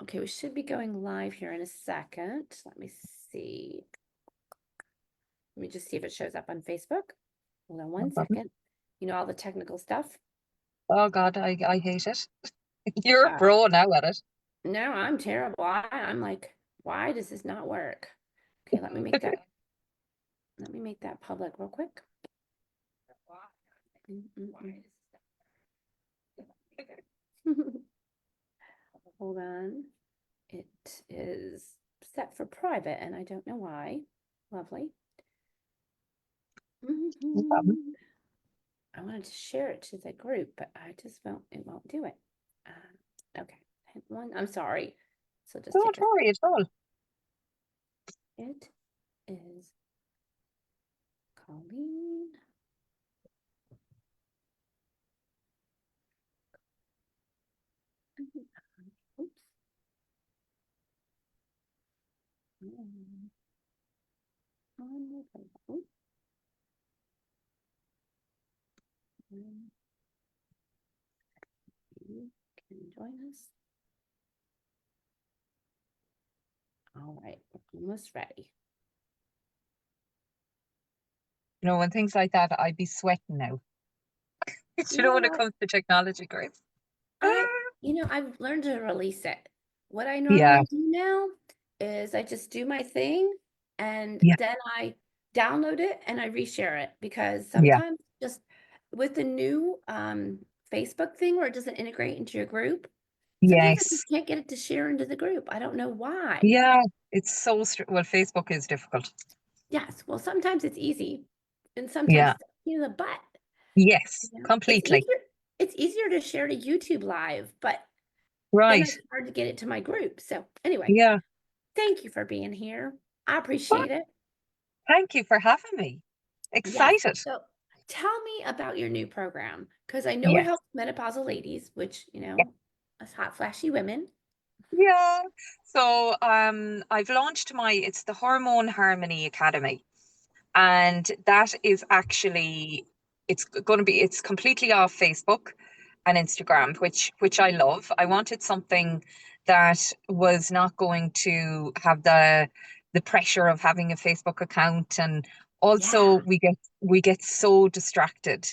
Okay, we should be going live here in a second. Let me see. Let me just see if it shows up on Facebook. Hold on No one problem. second. You know, all the technical stuff. Oh God, I hate it. You're a pro now at it. No, I'm terrible. I'm like, why does this not work? Okay, let me make that public real quick. Hold on. It is set for private and I don't know why. Lovely. No problem. I wanted to share it to the group, but it won't do it. Okay, I'm sorry. So just Don't take worry at all. It is Colleen. Oops. Oops. You can join us. All right, we're almost ready. You know, when things like that, I'd be sweating now. You know, when it comes to technology, Grace. I've learned to release it. What I Yeah, normally do now is I just do my thing and yeah, then I download it and I reshare it because yeah. sometimes just with the new Facebook thing where it doesn't integrate into your group, sometimes I Yes. just can't get it to share into the group. I don't know why. Yeah, it's so well, Facebook is difficult. Yes, well, sometimes it's easy and sometimes Yeah. it's in the butt. Yes, You know, completely. it's easier to share to YouTube live, but then Right. it's hard to get it to my group. So anyway, Yeah. thank you for being here. I Well, appreciate it. thank you for having me. Yes. Excited. So tell me about your new program because I know it Yes. helps menopausal ladies, which, Yeah. us hot, flashy women. Yeah. So I've launched it's the Hormone Harmony Academy. And that is actually it's completely off Facebook and Instagram, which I love. I wanted something that was not going to have the pressure of having a Facebook account, and also Yeah. we get so distracted,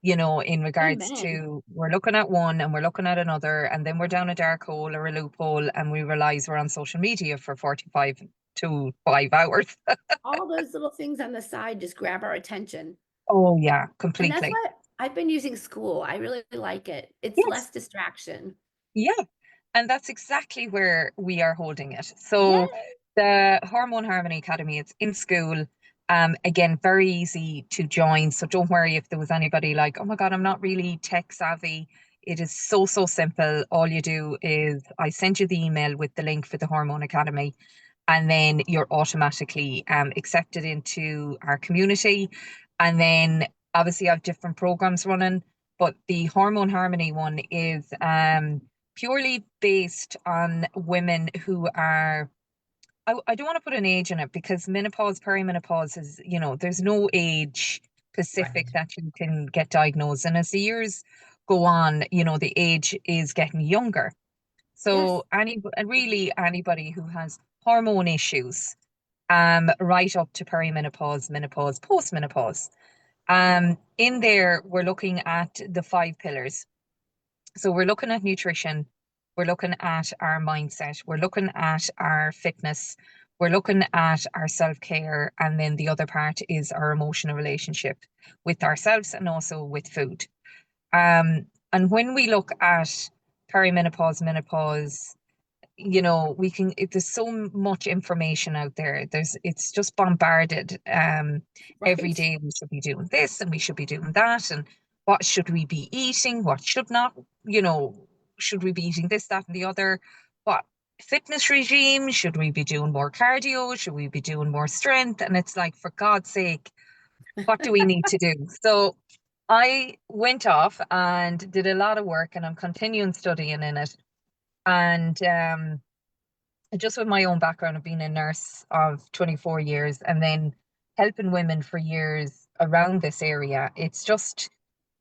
in regards Amen. to we're looking at one and we're looking at another, and then we're down a dark hole or a loophole and we realize we're on social media for 45 to 5 hours. All those little things on the side just grab our attention. Oh yeah, And that's completely. why I've been using School. I really like it. It's Yes, less distraction. yeah. And that's exactly where we are holding it. Yay. So the Hormone Harmony Academy, it's in school. Again, very easy to join. So don't worry if there was anybody like, oh my God, I'm not really tech savvy. It is so, so simple. All you do is I send you the email with the link for the Hormone Academy, and then you're automatically accepted into our community. And then obviously I have different programs running, but the Hormone Harmony one is purely based on women who are, I don't want to put an age in it because menopause, perimenopause is, there's no age Right. specific that you can get diagnosed. And as the years go on, the age is getting younger. Yes. So really anybody who has hormone issues, right up to perimenopause, menopause, postmenopause. In there, we're looking at the 5 pillars. So we're looking at nutrition, we're looking at our mindset, we're looking at our fitness, we're looking at our self-care, and then the other part is our emotional relationship with ourselves and also with food. And when we look at perimenopause, menopause, there's so much information out there. It's just bombarded. Every Right. day we should be doing this and we should be doing that, and what should we be eating, what should not, you know, should we be eating this, that, and the other? What fitness regime should we be doing? More cardio? Should we be doing more strength? And it's like, for God's sake, what do we need to do? So I went off and did a lot of work, and I'm continuing studying in it. And just with my own background of being a nurse of 24 years and then helping women for years around this area, it's just,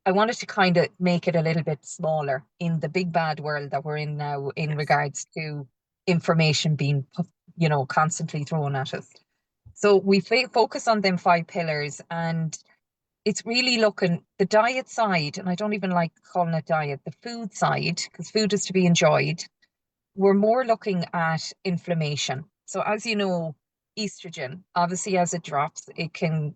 I wanted to kind of make it a little bit smaller in the big bad world that we're in now in Yes. regards to information being, constantly thrown at us. So we focus on them 5 pillars, and it's really looking the diet side, and I don't even like calling it diet, the food side, because food is to be enjoyed. We're more looking at inflammation. So as you know, estrogen, obviously as it drops, it can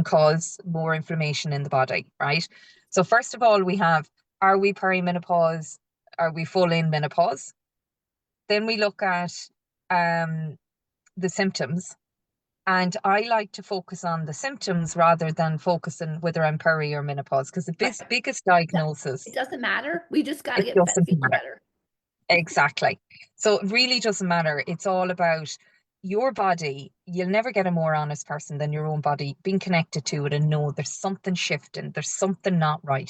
cause more inflammation in the body, right? So first of all, we have, are we perimenopause? Are we full in menopause? Then we look at um, the symptoms. And I like to focus on the symptoms rather than focusing whether I'm peri or menopause, because the Right. biggest Yeah. It diagnosis, doesn't matter. We just got to it get doesn't feed you matter. better. Exactly. So it really doesn't matter. It's all about your body. You'll never get a more honest person than your own body, being connected to it and know there's something shifting, there's something not right.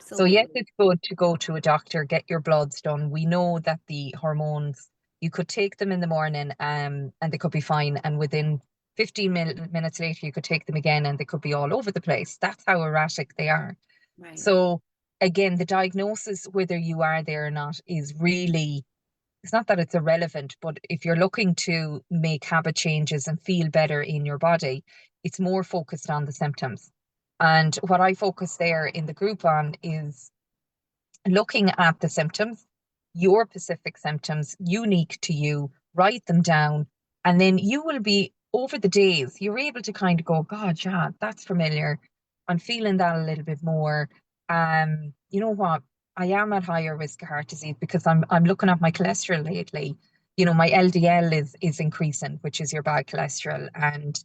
So yes, Absolutely. it's good to go to a doctor, get your bloods done. We know that the hormones, you could take them in the morning, and they could be fine. And within 15 minutes later, you could take them again and they could be all over the place. That's how erratic they are. Right. So again, the diagnosis, whether you are there or not, is really, it's not that it's irrelevant, but if you're looking to make habit changes and feel better in your body, it's more focused on the symptoms. And what I focus there in the group on is looking at the symptoms, your specific symptoms, unique to you, write them down, and then you will be, over the days, you're able to kind of go, God, yeah, that's familiar. I'm feeling that a little bit more. You know what? I am at higher risk of heart disease because I'm looking at my cholesterol lately. My LDL is increasing, which is your bad cholesterol, and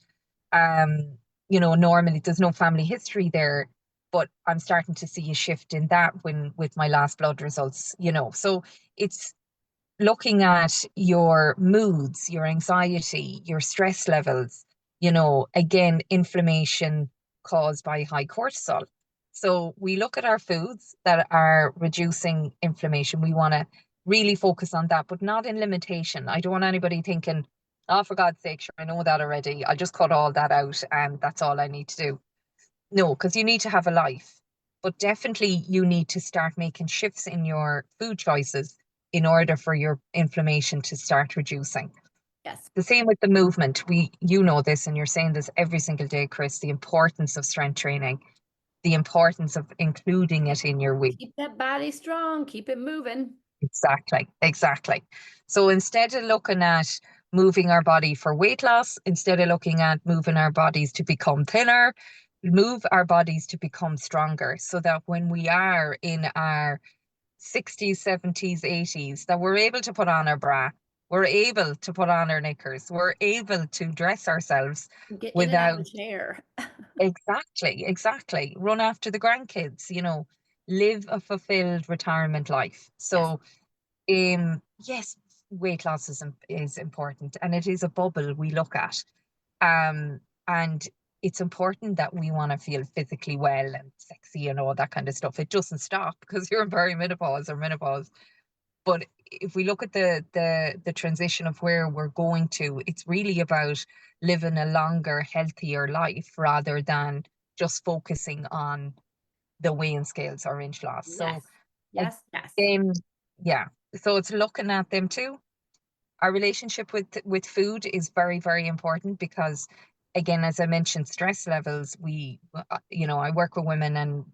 normally there's no family history there, but I'm starting to see a shift in that when with my last blood results. So it's looking at your moods, your anxiety, your stress levels, again, inflammation caused by high cortisol. So we look at our foods that are reducing inflammation. We want to really focus on that, but not in limitation. I don't want anybody thinking, oh, for God's sake, sure, I know that already. I'll just cut all that out and that's all I need to do. No, because you need to have a life. But definitely you need to start making shifts in your food choices in order for your inflammation to start reducing. Yes. The same with the movement. You know this, and you're saying this every single day, Chris, the importance of strength training, the importance of including it in your week. Keep that body strong. Keep it moving. Exactly, exactly. So instead of looking at moving our body for weight loss, instead of looking at moving our bodies to become thinner, move our bodies to become stronger so that when we are in our 60s, 70s, 80s, that we're able to put on our bra, we're able to put on our knickers, we're able to dress ourselves Get in and out of without, the chair. exactly, run after the grandkids, live a fulfilled retirement life. Yes. So yes, weight loss is important, and it is a bubble we look at. And it's important that we want to feel physically well and sexy and all that kind of stuff. It doesn't stop because you're in perimenopause or menopause. But if we look at the transition of where we're going to, it's really about living a longer, healthier life rather than just focusing on the weighing scales or inch loss. Yes. So Yes. Yes. again, yeah. So it's looking at them too. Our relationship with food is very, very important because, again, as I mentioned, stress levels, I work with women, and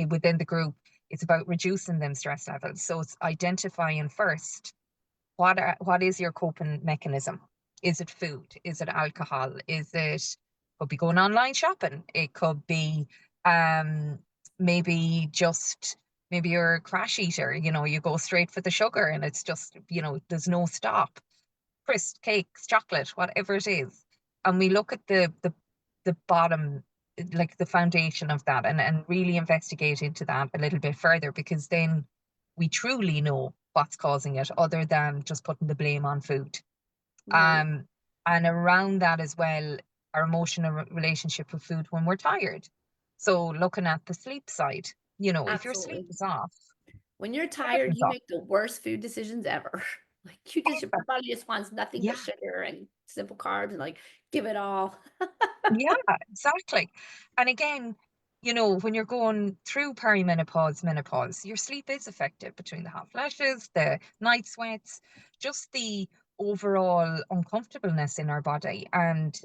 within the group, it's about reducing them stress levels. So it's identifying first, what is your coping mechanism? Is it food? Is it alcohol? Is it, could be going online shopping? It could be um maybe just, maybe you're a crash eater, you go straight for the sugar and it's just, there's no stop. Crisp, cakes, chocolate, whatever it is. And we look at the bottom, like the foundation of that, and really investigate into that a little bit further, because then we truly know what's causing it, other than just putting the blame on food. Right. Um, and around that as well, our emotional relationship with food when we're tired. So looking at the sleep side, if your sleep Absolutely. is off, When you're tired, everything's you off. make the worst food decisions ever. Like your body just wants nothing but Yeah, sugar and simple carbs and like give it all. yeah, exactly. And again, when you're going through perimenopause, menopause, your sleep is affected between the hot flashes, the night sweats, just the overall uncomfortableness in our body. And,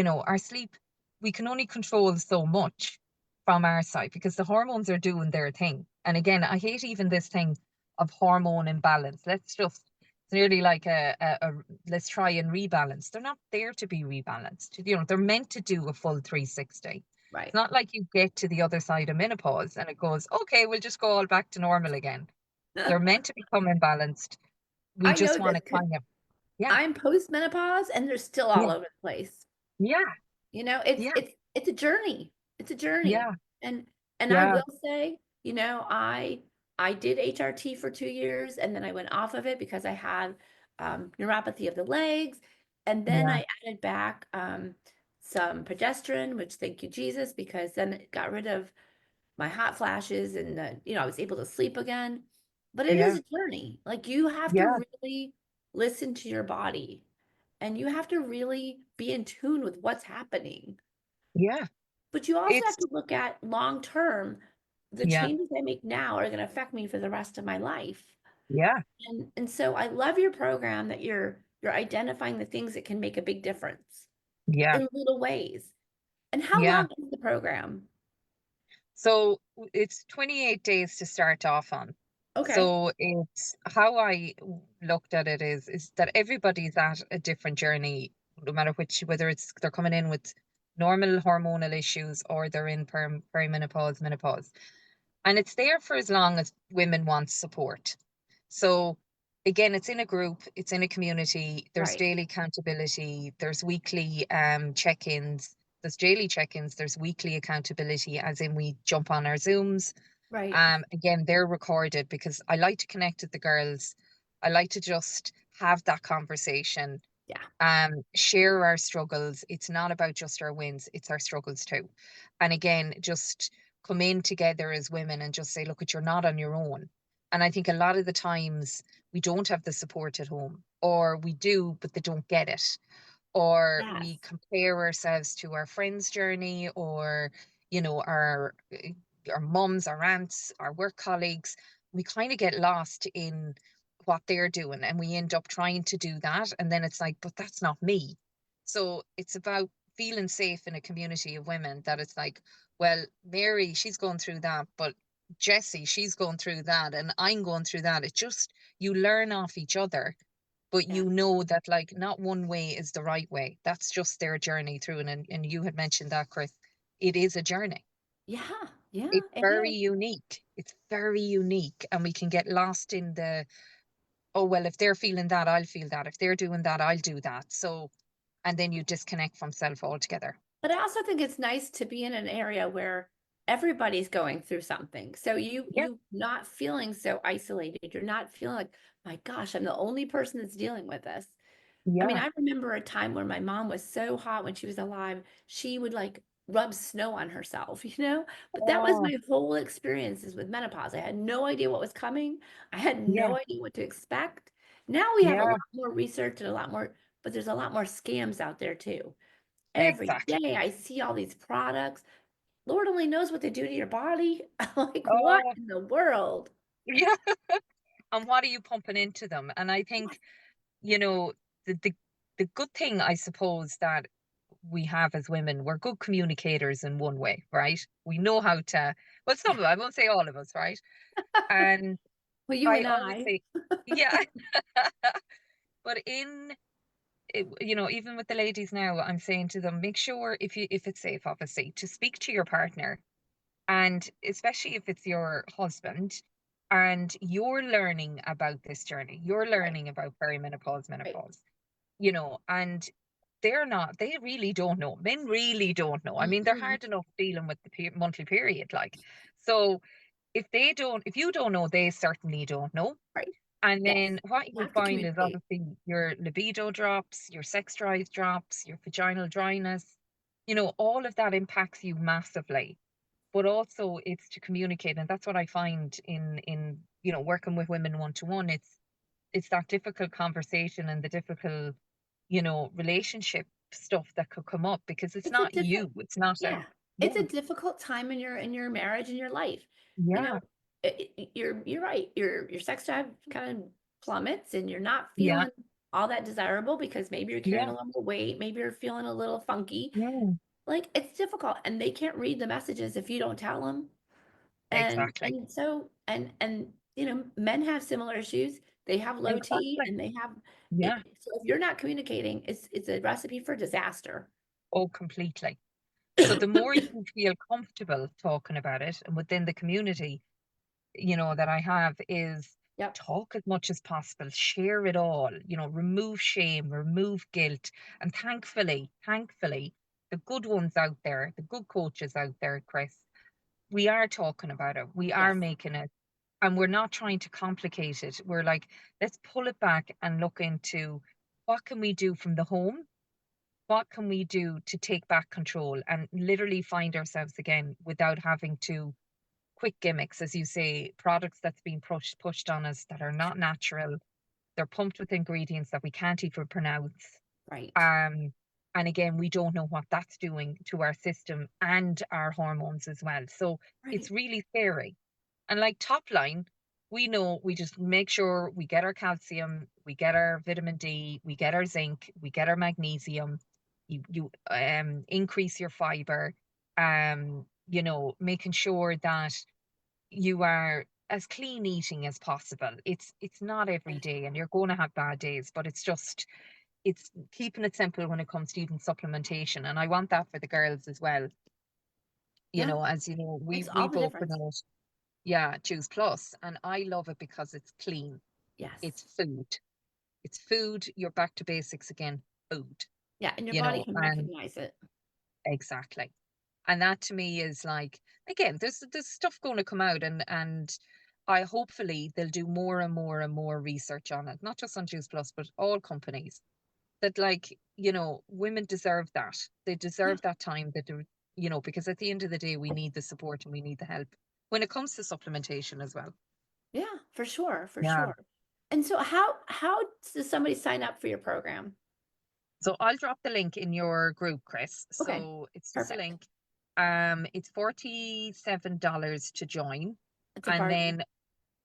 our sleep, we can only control so much from our side because the hormones are doing their thing. And again, I hate even this thing of hormone imbalance. It's nearly like let's try and rebalance. They're not there to be rebalanced. They're meant to do a full 360. It's Right. not like you get to the other side of menopause and it goes, okay, we'll just go all back to normal again. They're meant to become imbalanced. We I know just want this to because yeah, I'm post-menopause and they're still all yeah, over the place. yeah, You know, it's yeah, it's it's a journey. It's a journey. yeah, And I yeah, will say, I did HRT for 2 years and then I went off of it because I had neuropathy of the legs. And then yeah, I added back some progesterone, which thank you, Jesus, because then it got rid of my hot flashes and I was able to sleep again. But it is yeah, a journey. Like you have to yeah, really listen to your body and you have to really be in tune with what's happening. yeah. But you also It's have to look at long term, the yeah, changes I make now are going to affect me for the rest of my life. yeah, And so I love your program that you're identifying the things that can make a big difference yeah, in little ways. And how yeah. long is the program? So it's 28 days to start off on. Okay. So it's how I looked at it is that everybody's at a different journey, no matter whether they're coming in with normal hormonal issues or they're in perimenopause, menopause. And it's there for as long as women want support. So again, it's in a group, it's in a community, there's Right. daily accountability, there's weekly check-ins, there's daily check-ins, there's weekly accountability, as in we jump on our Zooms. Right. Again, they're recorded because I like to connect with the girls. I like to just have that conversation, Yeah. share our struggles. It's not about just our wins, it's our struggles too. And again, just come in together as women and just say, look, you're not on your own. And I think a lot of the times we don't have the support at home, or we do, but they don't get it, or we Yes. compare ourselves to our friends' journey, or our mums, our aunts, our work colleagues. We kind of get lost in what they're doing and we end up trying to do that, and then it's like, but that's not me. So it's about feeling safe in a community of women, that it's like, well, Mary, she's going through that, but Jessie, she's going through that, and I'm going through that. It just, you learn off each other, but Yeah. you know that like not one way is the right way. That's just their journey through. And you had mentioned that, Chris. It is a journey. Yeah. Yeah. It's It very is. unique. It's very unique. And we can get lost in oh, well, if they're feeling that, I'll feel that. If they're doing that, I'll do that. So, and then you disconnect from self altogether. But I also think it's nice to be in an area where everybody's going through something. So Yeah. you not feeling so isolated. You're not feeling like, my gosh, I'm the only person that's dealing with this. I mean, Yeah. I remember a time when my mom was so hot when she was alive, she would like rub snow on herself, you know? But that was Oh, my whole experiences with menopause. I had no idea what was coming. I had yeah. no idea what to expect. Now we have a Yeah. lot more research and a lot more, but there's a lot more scams out there too. Every Exactly. day I see all these products. Lord only knows what they do to your body. I'm like, what Oh, in the world? yeah. And what are you pumping into them? And I Yes. think, you know, the, the the good thing, I suppose, that we have as women, we're good communicators in one way, right? We know how to, well, Yeah. some of, I won't say all of us, right? And Well, you I and always I. say, yeah, but even with the ladies now, I'm saying to them, make sure, if it's safe, obviously, to speak to your partner, and especially if it's your husband and you're learning about this journey, you're Right, learning about perimenopause, right. menopause, and they really don't know. Men really don't know. I mean, they're Mm-mm. hard enough dealing with the monthly period, like. So if you don't know, they certainly don't know. Right. And Yes. then what You you'll have to find is communicate. obviously your libido drops, your sex drive drops, your vaginal dryness, all of that impacts you massively. But also it's to communicate. And that's what I find in working with women one to one. It's that difficult conversation and the difficult, relationship stuff that could come up, because it's It's a not different, you. It's not yeah. it's a Yeah, difficult time in your marriage and your life. You yeah, know, you're right. Your sex drive kind of plummets and you're not yeah, feeling all that desirable because maybe you're carrying yeah, a little more weight, maybe you're feeling a little funky. yeah, Like it's difficult and they can't read the messages if you don't tell them. exactly. And so you know, men have similar issues. They have low T Exactly. and they have Yeah. it. So if you're not communicating, it's a recipe for disaster. Oh, completely. So the more you feel comfortable talking about it and within the community, that I have is Yep. talk as much as possible, share it all, remove shame, remove guilt. And thankfully, the good ones out there, the good coaches out there, Chris, we are talking about it. We are Yes. making it, and we're not trying to complicate it. We're like, let's pull it back and look into what can we do from the home? What can we do to take back control and literally find ourselves again without having to quick gimmicks, as you say, products that's been pushed on us that are not natural. They're pumped with ingredients that we can't even pronounce. Right. Um, and again, we don't know what that's doing to our system and our hormones as well. So it's Right. really scary. And like top line, we know we just make sure we get our calcium, we get our vitamin D, we get our zinc, we get our magnesium. You increase your fiber, making sure that you are as clean eating as possible. It's not every Yes. day and you're going to have bad days, but it's keeping it simple when it comes to even supplementation. And I want that for the girls as well. Yeah. As you know, we Makes all we the both difference. promote, yeah, Choose Plus, and I love it because it's clean. It's Yes. food. It's food. You're back to basics again. Food. Yeah, and your body can And recognize it. exactly. And that to me is like, again, there's stuff going to come out, and I hopefully they'll do more and more and more research on it, not just on Juice Plus, but all companies that, like, women deserve that. They Yeah. deserve that time that they're, because at the end of the day, we need the support and we need the help when it comes to supplementation as well. Yeah, for sure, for Yeah. sure. And so how does somebody sign up for your program? So I'll drop the link in your group, Chris. Okay, So it's just a perfect. link. It's $47 to join. It's a And bargain. then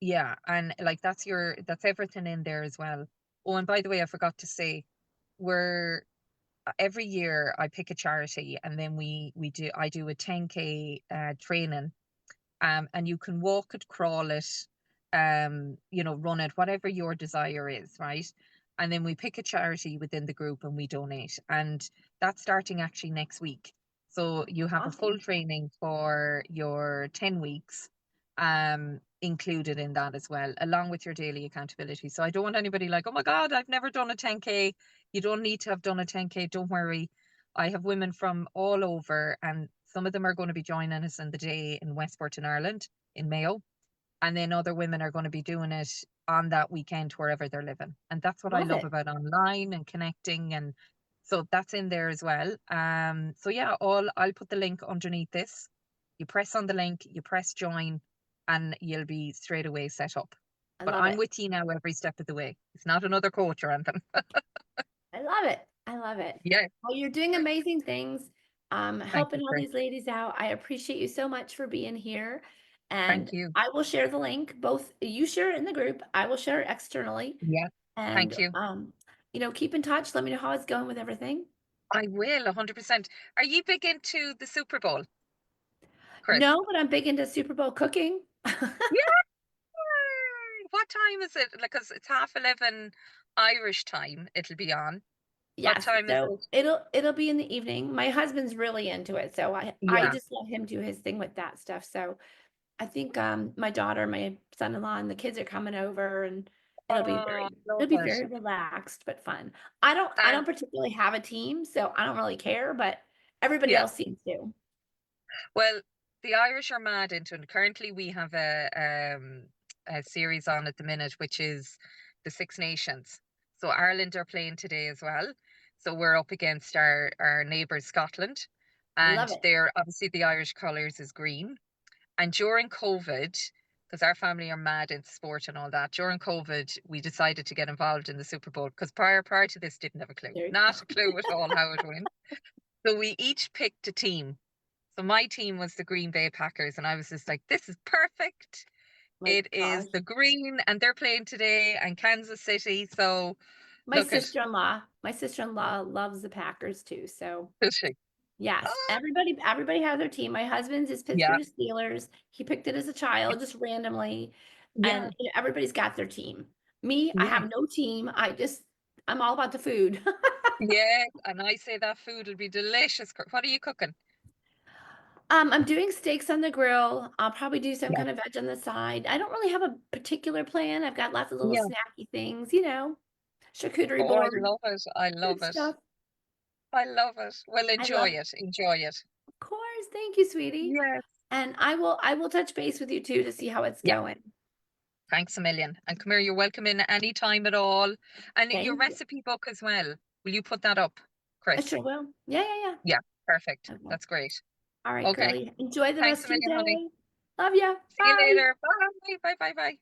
yeah, and like that's everything in there as well. Oh, and by the way, I forgot to say, we're every year I pick a charity and then I do a 10K training, and you can walk it, crawl it, run it, whatever your desire is, right? And then we pick a charity within the group and we donate. And that's starting actually next week. So you have a full Awesome. training for your 10 weeks, included in that as well, along with your daily accountability. So I don't want anybody like, oh my God, I've never done a 10K. You don't need to have done a 10K. Don't worry. I have women from all over, and some of them are going to be joining us in the day in Westport in Ireland, in Mayo. And then other women are going to be doing it on that weekend wherever they're living. And that's what I Love love it. about online and connecting. And so that's in there as well. So yeah, I'll put the link underneath this. You press on the link, you press join, and you'll be straight away set up. I But love I'm it. with you now every step of the way. It's not another coach or anything. I love it. I love it. Yeah. Well, you're doing amazing things, Thank helping you, all Chris. these ladies out. I appreciate you so much for being here. Thank And you. I will share the link. Both you share it in the group. I will share it externally. Yeah. And Thank you. keep in touch. Let me know how it's going with everything. I will, 100%. Are you big into the Super Bowl, Chris? No, but I'm big into Super Bowl cooking. Yeah. What time is it? Like, 'cause it's 11:30 Irish time, it'll be on. What Yes, time is so it? it'll be in the evening. My husband's really into it, so I Yeah. just let him do his thing with that stuff. So I think my daughter, my son-in-law, and the kids are coming over, and Oh, love it'll be it. very relaxed but fun. I And don't particularly have a team, so I don't really care, but everybody yeah, else seems to. well, the Irish are mad into it. Currently, we have a series on at the minute, which is the Six Nations. So Ireland are playing today as well. So we're up against our neighbours, Scotland, Love and it. they're obviously the Irish colours is green. And during COVID, because our family are mad into sport and all that, during COVID, we decided to get involved in the Super Bowl because prior to this, didn't have a clue, There you go. not a clue at all how it went. So we each picked a team. So my team was the Green Bay Packers, and I was just like, this is perfect. My It is gosh. the green, and they're playing today, and Kansas City. So My look at sister-in-law my sister-in-law loves the Packers too, so fishing. yes, Ah, everybody has their team. My husband's is yeah, Pittsburgh Steelers. He picked it as a child just randomly, yeah, and, everybody's got their team. Me, I yeah, have no team. I'm all about the food. yeah. And I say that food will be delicious. What are you cooking? I'm doing steaks on the grill. I'll probably do some Yeah, kind of veg on the side. I don't really have a particular plan. I've got lots of little yeah. snacky things, charcuterie Oh, I board, love it. I good love it. stuff. I love it. Well, I enjoy love it. Enjoy it. Of course, thank you, sweetie. Yes. And I will touch base with you too to see how it's Yeah. going. Thanks a million. And come here, you're welcome in any time at all. And your Thank you. recipe book as well. Will you put that up, I Chris? sure will. Yeah, yeah, yeah. Yeah, perfect. I will. That's great. All right, Okay. girlie. Enjoy the Thanks rest a of your million, honey. day. Love ya. See you Bye. later. Bye. Bye. Bye. Bye.